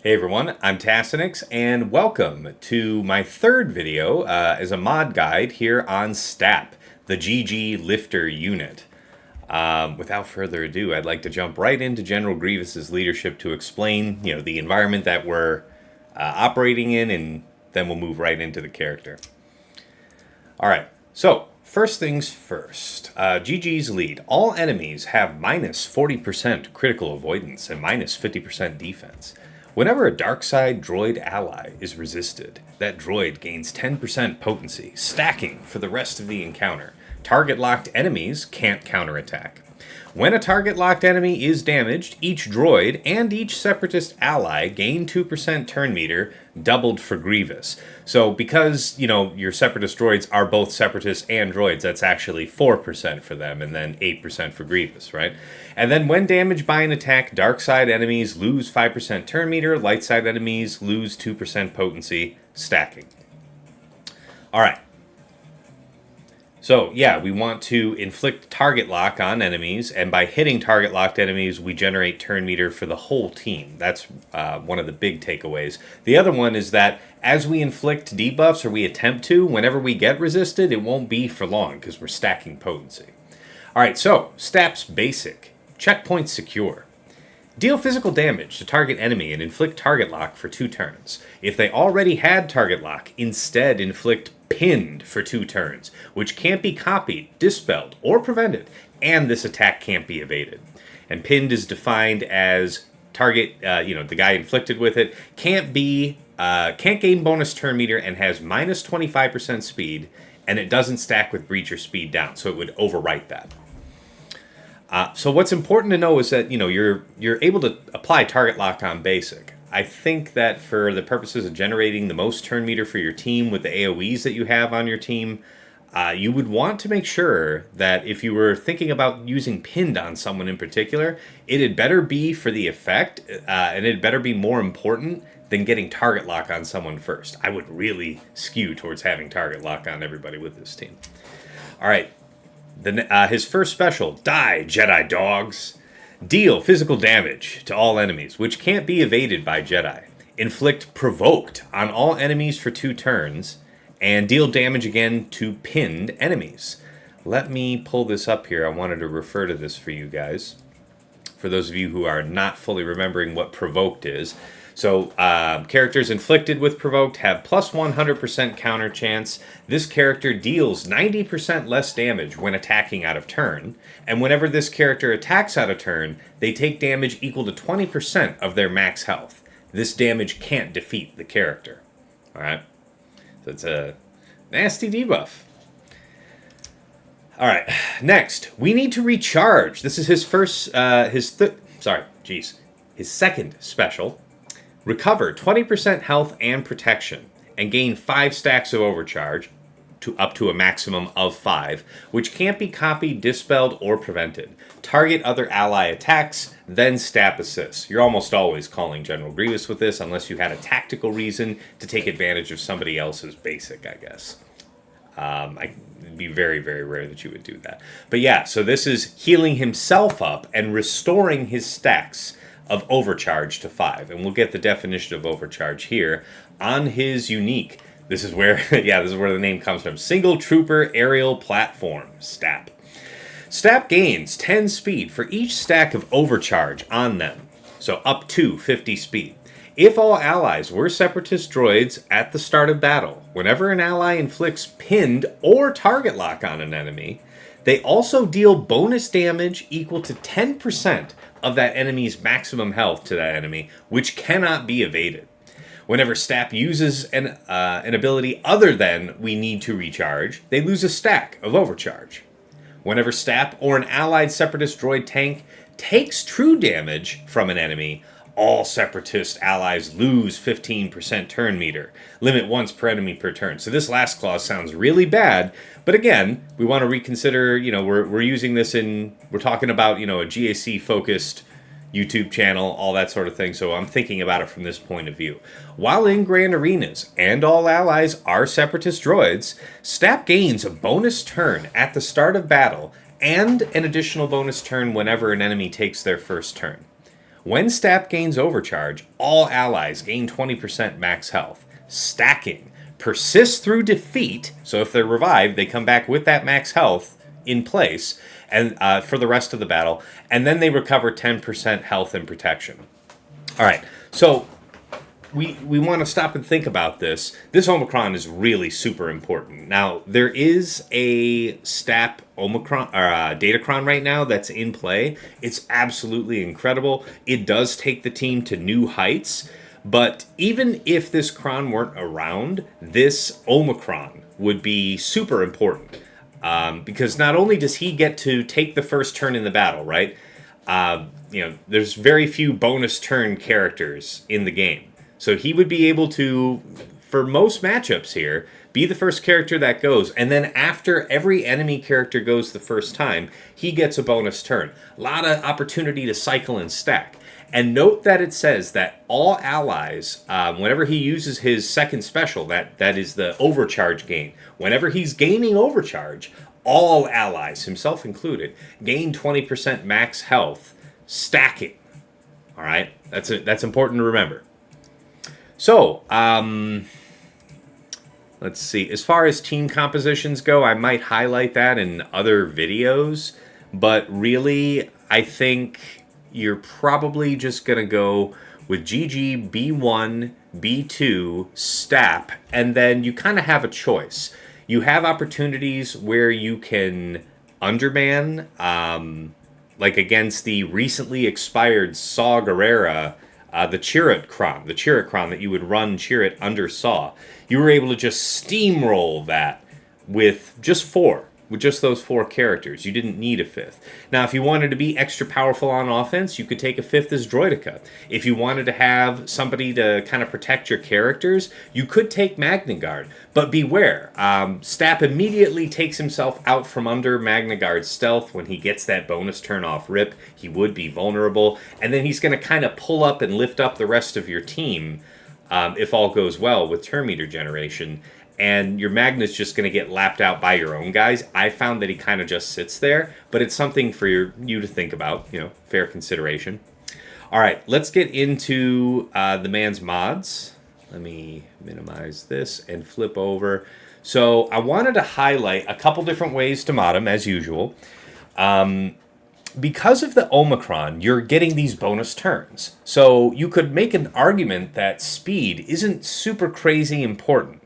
Hey everyone, I'm Tassenix, and welcome to my third video as a mod guide here on STAP, the GG Lifter unit. Without further ado, I'd like to jump right into General Grievous's leadership to explain, the environment that we're operating in, and then we'll move right into the character. All right, so first things first. GG's lead. All enemies have minus 40% critical avoidance and minus 50% defense. Whenever a dark side droid ally is resisted, that droid gains 10% potency, stacking for the rest of the encounter. Target locked enemies can't counterattack. When a target locked enemy is damaged, each droid and each separatist ally gain 2% turn meter, doubled for Grievous. So because, your separatist droids are both separatists and droids, that's actually 4% for them and then 8% for Grievous, right? And then when damaged by an attack, dark side enemies lose 5% turn meter, light side enemies lose 2% potency, stacking. All right. So, yeah, we want to inflict target lock on enemies, and by hitting target locked enemies, we generate turn meter for the whole team. That's one of the big takeaways. The other one is that as we inflict debuffs, or we attempt to, whenever we get resisted, it won't be for long because we're stacking potency. All right, so STAP's basic. Checkpoint secure. Deal physical damage to target enemy and inflict target lock for 2 turns. If they already had target lock, instead inflict pinned for 2 turns, which can't be copied, dispelled, or prevented, and this attack can't be evaded. And pinned is defined as target, the guy inflicted with it, can't gain bonus turn meter and has minus 25% speed, and it doesn't stack with breach or speed down, so it would overwrite that. So what's important to know is that you're able to apply target lock on basic. I think that for the purposes of generating the most turn meter for your team with the AoEs that you have on your team, you would want to make sure that if you were thinking about using pinned on someone in particular, it had better be for the effect, and it had better be more important than getting target lock on someone first. I would really skew towards having target lock on everybody with this team. All right. His first special, Die, Jedi Dogs. Deal physical damage to all enemies, which can't be evaded by Jedi. Inflict provoked on all enemies for 2 turns, and deal damage again to pinned enemies. Let me pull this up here. I wanted to refer to this for you guys. For those of you who are not fully remembering what provoked is. So, characters inflicted with provoked have plus 100% counter chance. This character deals 90% less damage when attacking out of turn. And whenever this character attacks out of turn, they take damage equal to 20% of their max health. This damage can't defeat the character. Alright? So it's a nasty debuff. Alright, next, we need to recharge. This is his his second special. Recover 20% health and protection, and gain 5 stacks of overcharge, up to a maximum of 5, which can't be copied, dispelled, or prevented. Target other ally attacks, then STAP assists. You're almost always calling General Grievous with this, unless you had a tactical reason to take advantage of somebody else's basic, I guess. It'd be very, very rare that you would do that. But yeah, so this is healing himself up and restoring his stacks of overcharge to 5, and we'll get the definition of overcharge here on his unique. This is where, this is where the name comes from. Single Trooper Aerial Platform, STAP. STAP gains 10 speed for each stack of overcharge on them, so up to 50 speed. If all allies were separatist droids at the start of battle, whenever an ally inflicts pinned or target lock on an enemy, they also deal bonus damage equal to 10% of that enemy's maximum health to that enemy, which cannot be evaded. Whenever STAP uses an ability other than we need to recharge, they lose a stack of overcharge. Whenever STAP or an allied separatist droid tank takes true damage from an enemy, all separatist allies lose 15% turn meter. Limit once per enemy per turn. So this last clause sounds really bad, but again, we want to reconsider, we're using this we're talking about, a GAC-focused YouTube channel, all that sort of thing, so I'm thinking about it from this point of view. While in Grand Arenas, and all allies are separatist droids, STAP gains a bonus turn at the start of battle, and an additional bonus turn whenever an enemy takes their first turn. When STAP gains overcharge, all allies gain 20% max health. Stacking persists through defeat, so if they're revived, they come back with that max health in place and for the rest of the battle, and then they recover 10% health and protection. All right, so we want to stop and think about this. This Omicron is really super important. Now, there is a STAP Omicron or Datacron right now that's in play. It's absolutely incredible. It does take the team to new heights. But even if this Cron weren't around, this Omicron would be super important. Because not only does he get to take the first turn in the battle, right? There's very few bonus turn characters in the game. So he would be able to, for most matchups here, be the first character that goes. And then after every enemy character goes the first time, he gets a bonus turn. A lot of opportunity to cycle and stack. And note that it says that all allies, whenever he uses his second special, that is the overcharge gain, whenever he's gaining overcharge, all allies, himself included, gain 20% max health, stacking. All right? That's important to remember. So, let's see. As far as team compositions go, I might highlight that in other videos. But really, I think you're probably just going to go with GG, B1, B2, STAP, and then you kind of have a choice. You have opportunities where you can underman, like against the recently expired Saw Gerrera, the Chirrut Cron that you would run Chirrut under Saw. You were able to just steamroll that with just those 4 characters. You didn't need a 5th. Now, if you wanted to be extra powerful on offense, you could take a 5th as Droideka. If you wanted to have somebody to kind of protect your characters, you could take Magna Guard. But beware, STAP immediately takes himself out from under Magna Guard's stealth when he gets that bonus turn off rip. He would be vulnerable. And then he's going to kind of pull up and lift up the rest of your team, if all goes well with turn meter generation. And your Magna's just going to get lapped out by your own guys. I found that he kind of just sits there, but it's something for you to think about, fair consideration. All right, let's get into the man's mods. Let me minimize this and flip over. So I wanted to highlight a couple different ways to mod him, as usual. Because of the Omicron, you're getting these bonus turns. So you could make an argument that speed isn't super crazy important.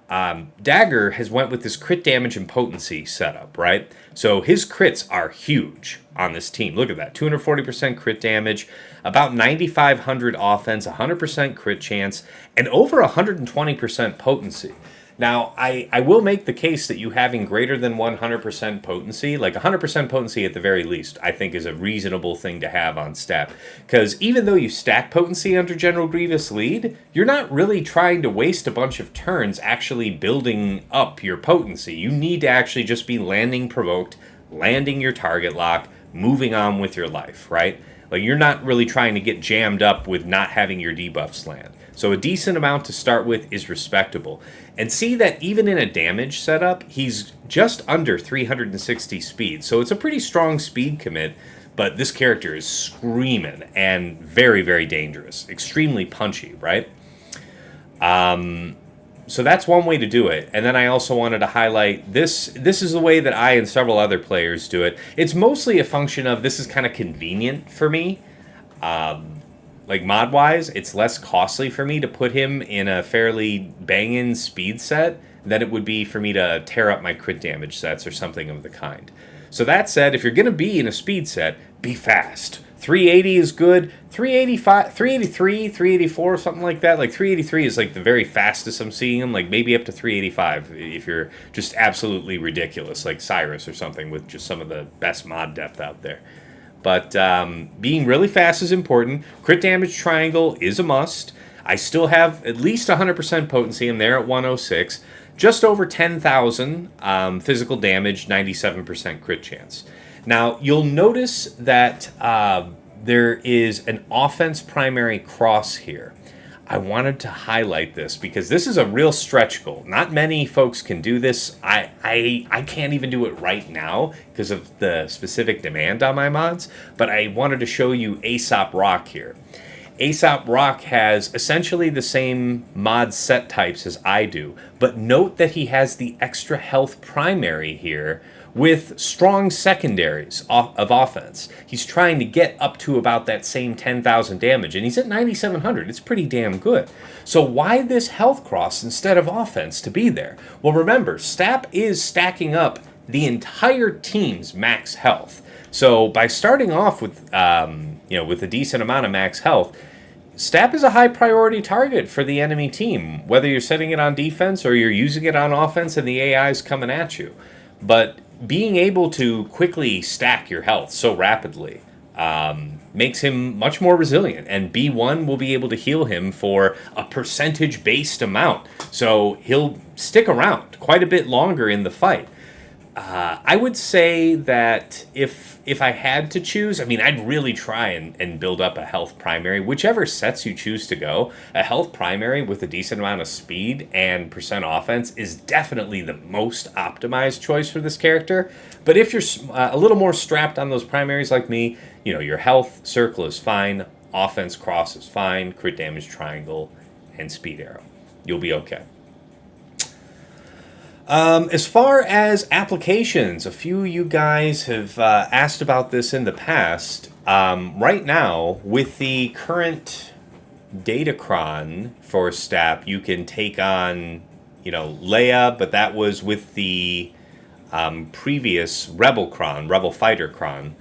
Dagger has went with this crit damage and potency setup, right? So his crits are huge on this team. Look at that, 240% crit damage, about 9,500 offense, 100% crit chance, and over 120% potency. Now, I will make the case that you having greater than 100% potency, like 100% potency at the very least, I think is a reasonable thing to have on STAP. Because even though you stack potency under General Grievous lead, you're not really trying to waste a bunch of turns actually building up your potency. You need to actually just be landing provoked, landing your target lock, moving on with your life, right? Like you're not really trying to get jammed up with not having your debuffs land. So a decent amount to start with is respectable. And see that even in a damage setup, he's just under 360 speed. So it's a pretty strong speed commit, but this character is screaming and very, very dangerous. Extremely punchy, right? So that's one way to do it. And then I also wanted to highlight this. This is the way that I and several other players do it. It's mostly a function of this is kind of convenient for me. Like mod-wise, it's less costly for me to put him in a fairly banging speed set than it would be for me to tear up my crit damage sets or something of the kind. So that said, if you're going to be in a speed set, be fast. 380 is good. 385, 383, 384, something like that. Like 383 is like the very fastest I'm seeing him, like maybe up to 385 if you're just absolutely ridiculous, like Cyrus or something with just some of the best mod depth out there. But being really fast is important. Crit damage triangle is a must. I still have at least 100% potency. I'm there at 106. Just over 10,000 physical damage, 97% crit chance. Now, you'll notice that there is an offense primary cross here. I wanted to highlight this because this is a real stretch goal. Not many folks can do this. I can't even do it right now because of the specific demand on my mods, but I wanted to show you Aesop Rock here. Aesop Rock has essentially the same mod set types as I do, but note that he has the extra health primary here with strong secondaries of offense. He's trying to get up to about that same 10,000 damage, and he's at 9,700. It's pretty damn good. So why this health cross instead of offense to be there? Well, remember, STAP is stacking up the entire team's max health. So by starting off with, with a decent amount of max health, STAP is a high priority target for the enemy team, whether you're setting it on defense or you're using it on offense and the AI is coming at you. But being able to quickly stack your health so rapidly makes him much more resilient, and B1 will be able to heal him for a percentage-based amount. So he'll stick around quite a bit longer in the fight. I would say that if I had to choose, I mean, I'd really try and build up a health primary. Whichever sets you choose to go, a health primary with a decent amount of speed and percent offense is definitely the most optimized choice for this character. But if you're a little more strapped on those primaries like me, your health circle is fine, offense cross is fine, crit damage triangle, and speed arrow. You'll be okay. As far as applications, a few of you guys have asked about this in the past. Right now, with the current Datacron for STAP, you can take on, Leia, but that was with the previous Rebel Fighter Cron.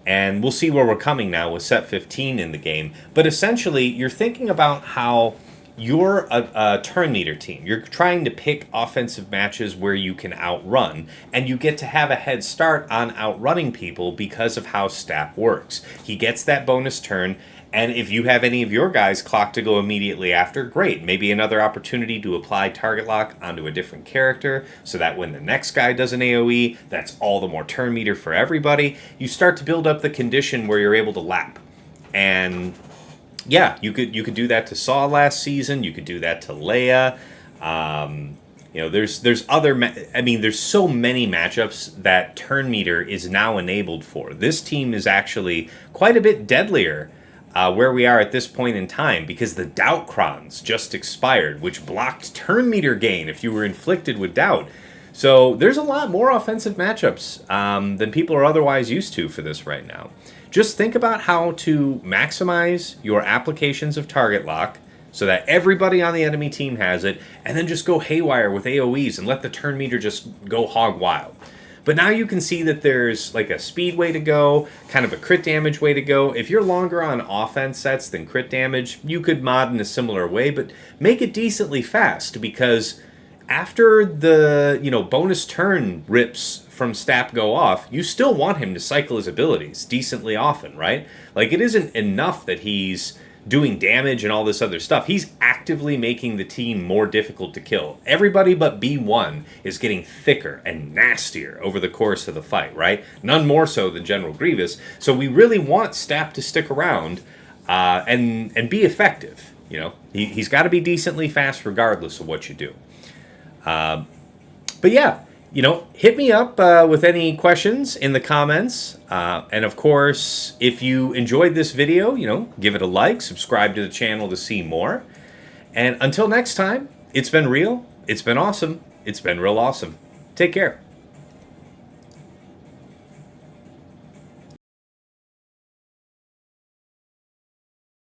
And we'll see where we're coming now with Set 15 in the game. But essentially, you're thinking about how you're a turn meter team. You're trying to pick offensive matches where you can outrun, and you get to have a head start on outrunning people because of how STAP works. He gets that bonus turn, and if you have any of your guys clocked to go immediately after, great. Maybe another opportunity to apply target lock onto a different character so that when the next guy does an AoE, that's all the more turn meter for everybody. You start to build up the condition where you're able to lap. And yeah, you could do that to Saw last season. You could do that to Leia. There's other. There's so many matchups that turn meter is now enabled for. This team is actually quite a bit deadlier where we are at this point in time because the Doubt Crons just expired, which blocked turn meter gain if you were inflicted with Doubt. So there's a lot more offensive matchups than people are otherwise used to for this right now. Just think about how to maximize your applications of target lock so that everybody on the enemy team has it, and then just go haywire with AoEs and let the turn meter just go hog wild. But now you can see that there's like a speed way to go, kind of a crit damage way to go. If you're longer on offense sets than crit damage, you could mod in a similar way, but make it decently fast because after the bonus turn rips from STAP go off, you still want him to cycle his abilities decently often, right? Like, it isn't enough that he's doing damage and all this other stuff. He's actively making the team more difficult to kill. Everybody but B1 is getting thicker and nastier over the course of the fight, right? None more so than General Grievous. So we really want STAP to stick around and be effective. He's got to be decently fast regardless of what you do. But yeah, hit me up with any questions in the comments. And of course, if you enjoyed this video, give it a like, subscribe to the channel to see more. And until next time, it's been real, it's been awesome, it's been real awesome. Take care.